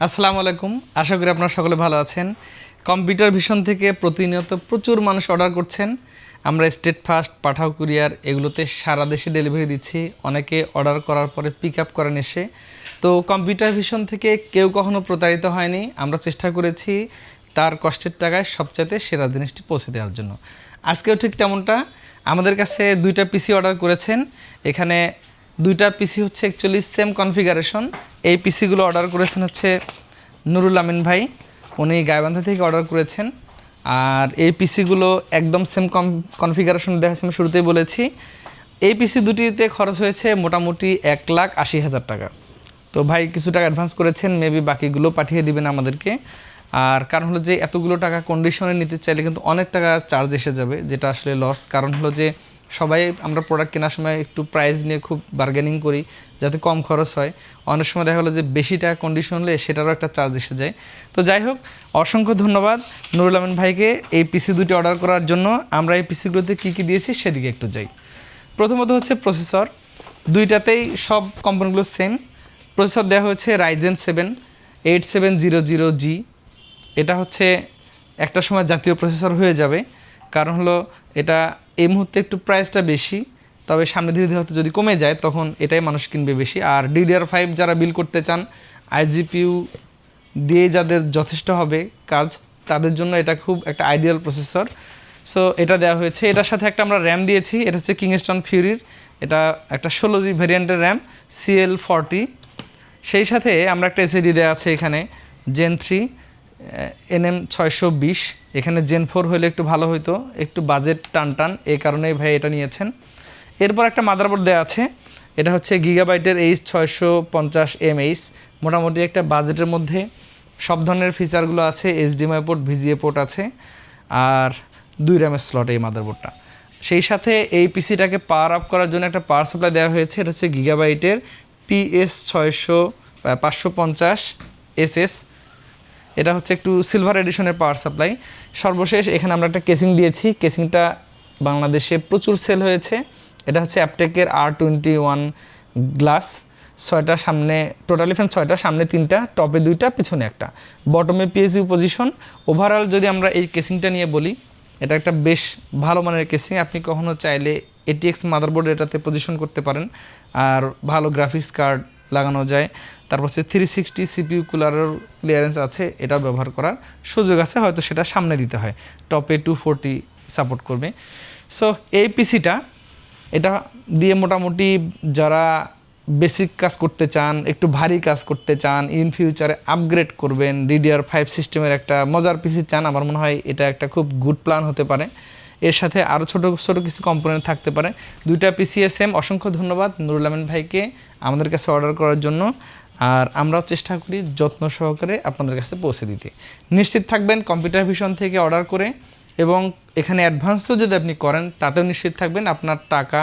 আসসালামু আলাইকুম। আশা করি আপনারা সকলে ভালো আছেন। কম্পিউটার ভিশন থেকে প্রতিনিয়ত প্রচুর মানুষ অর্ডার করছেন। আমরা স্টেট ফাস্ট, পাঠাও কুরিয়ার এগুলোতে সারা দেশে ডেলিভারি দিচ্ছি। অনেকে অর্ডার করার পরে পিক আপ করেন এসে। তো কম্পিউটার ভিশন থেকে কেউ কখনো প্রতারিত হয়নি। আমরা চেষ্টা করেছি তার কষ্টের টাকায় সবচাইতে সেরা জিনিসটি পৌঁছে দেওয়ার জন্য। আজকেও ঠিক তেমনটা। আমাদের কাছে 2টা পিসি অর্ডার করেছেন। এখানে 2টা পিসি হচ্ছে অ্যাকচুয়ালি সেম কনফিগারেশন। এই পিসিগুলো অর্ডার করেছেন হচ্ছে নুরুল আমিন ভাই, উনি গাইবান্ধা থেকে অর্ডার করেছেন। আর এই পিসিগুলো একদম সেম কনফিগারেশন দেখাচ্ছে, আমি শুরুতেই বলেছি। এই পিসি দুটিতে খরচ হয়েছে মোটামুটি 1,80,000 টাকা। তো ভাই কিছু টাকা অ্যাডভান্স করেছেন, মেবি বাকিগুলো পাঠিয়ে দিবেন আমাদেরকে। আর কারণ হলো যে এতগুলো টাকা কন্ডিশনে নিতে চাইলে কিন্তু অনেক টাকা চার্জ এসে যাবে, যেটা আসলে লস। কারণ হলো যে সবাই আমরা প্রোডাক্ট কেনার সময় একটু প্রাইস নিয়ে খুব বার্গেনিং করি যাতে কম খরচ হয়। অনেক সময় দেখা গেলো যে বেশি টাকা কন্ডিশন হলে সেটারও একটা চার্জ এসে যায়। তো যাই হোক, অসংখ্য ধন্যবাদ নুরুল আমিন ভাইকে এই পিসি দুটি অর্ডার করার জন্য। আমরা এই পিসিগুলোতে কী কী দিয়েছি সেদিকে একটু যাই। প্রথমত হচ্ছে প্রসেসর, দুইটাতেই সব কম্পোনেন্টগুলো সেম। প্রসেসর দেওয়া হয়েছে Ryzen 7 8700G। এটা হচ্ছে একটা সময় জাতীয় প্রসেসর হয়ে যাবে, কারণ হলো এটা এই মুহূর্তে একটু প্রাইসটা বেশি, তবে সামনে ধীরে ধীরে হয়তো যদি কমে যায় তখন এটাই মানুষ কিনবে বেশি। আর DDR5 যারা বিল করতে চান, IGPU দিয়ে যাদের যথেষ্ট হবে কাজ, তাদের জন্য এটা খুব একটা আইডিয়াল প্রসেসর। সো এটা দেওয়া হয়েছে। এটার সাথে একটা আমরা র্যাম দিয়েছি, এটা হচ্ছে কিংস্টন ফিউরির, এটা একটা 16GB ভ্যারিয়েন্টের র্যাম CL40। সেই সাথে আমরা একটা SSD দেওয়া আছে এখানে Gen 3 NM620। এখানে Gen 4 হলে একটু ভালো হতো, একটু বাজেট টান, এই কারণেই ভাই এটা নিয়েছেন। এরপর একটা মাদারবোর্ড দেওয়া আছে, এটা হচ্ছে গিগাবাইটের H650mH। মোটামুটি একটা বাজেটের মধ্যে সব ধরনের ফিচারগুলো আছে, HDMI পোর্ট, VGA পোর্ট আছে, আর 2 র্যামের স্লট এই মাদারবোর্ডটা। সেই সাথে এই পিসিটাকে পাওয়ার আপ করার জন্য একটা পাওয়ার সাপ্লাই দেওয়া হয়েছে, এটা হচ্ছে গিগাবাইটের PS550SS। এটা হচ্ছে একটু সিলভার এডিশনের পাওয়ার সাপ্লাই। সর্বশেষ এখানে আমরা একটা কেসিং দিয়েছি, কেসিংটা বাংলাদেশে প্রচুর সেল হয়েছে। এটা হচ্ছে অ্যাপটেকের R21 গ্লাস, 6টা সামনে, টোটালি ফ্যান 6টা, সামনে 3টা, টপে 2টা, পিছনে একটা, বটমে PSU পজিশন। ওভারঅল যদি আমরা এই কেসিংটা নিয়ে বলি, এটা একটা বেশ ভালো মানের কেসিং। আপনি কখনো চাইলে ATX মাদারবোর্ড এটাতে পজিশন করতে পারেন, আর ভালো গ্রাফিক্স কার্ড লাগানো যায়। তারপর হচ্ছে 360 CPU কুলারের ক্লিয়ারেন্স আছে, এটা ব্যবহার করার সুযোগ আছে, হয়তো সেটা সামনে দিতে হয়। টপে 240 সাপোর্ট করবে। সো এই পিসিটা, এটা দিয়ে মোটামুটি যারা বেসিক কাজ করতে চান, একটু ভারী কাজ করতে চান, ইন ফিউচারে আপগ্রেড করবেন, DDR5 সিস্টেমের একটা মজার পিসি চান, আমার মনে হয় এটা একটা খুব গুড প্ল্যান হতে পারে। এর সাথে আরও ছোটো ছোটো কিছু কম্পোনেন্ট থাকতে পারে। 2টা পিসি সেম। অসংখ্য ধন্যবাদ নুরুল আমিন ভাইকে আমাদের কাছে অর্ডার করার জন্য। আর আমরাও চেষ্টা করি যত্ন সহকারে আপনাদের কাছে পৌঁছে দিতে। নিশ্চিত থাকবেন কম্পিউটার ভিশন থেকে অর্ডার করে, এবং এখানে অ্যাডভান্সও যদি আপনি করেন তাতেও নিশ্চিত থাকবেন আপনার টাকা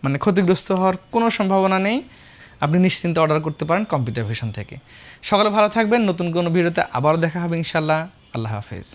মানে ক্ষতিগ্রস্ত হওয়ার কোনো সম্ভাবনা নেই। আপনি নিশ্চিন্তে অর্ডার করতে পারেন কম্পিউটার ভিশন থেকে। সকলে ভালো থাকবেন। নতুন কোনো ভিডিওতে আবার দেখা হবে ইনশাল্লাহ। আল্লাহ হাফেজ।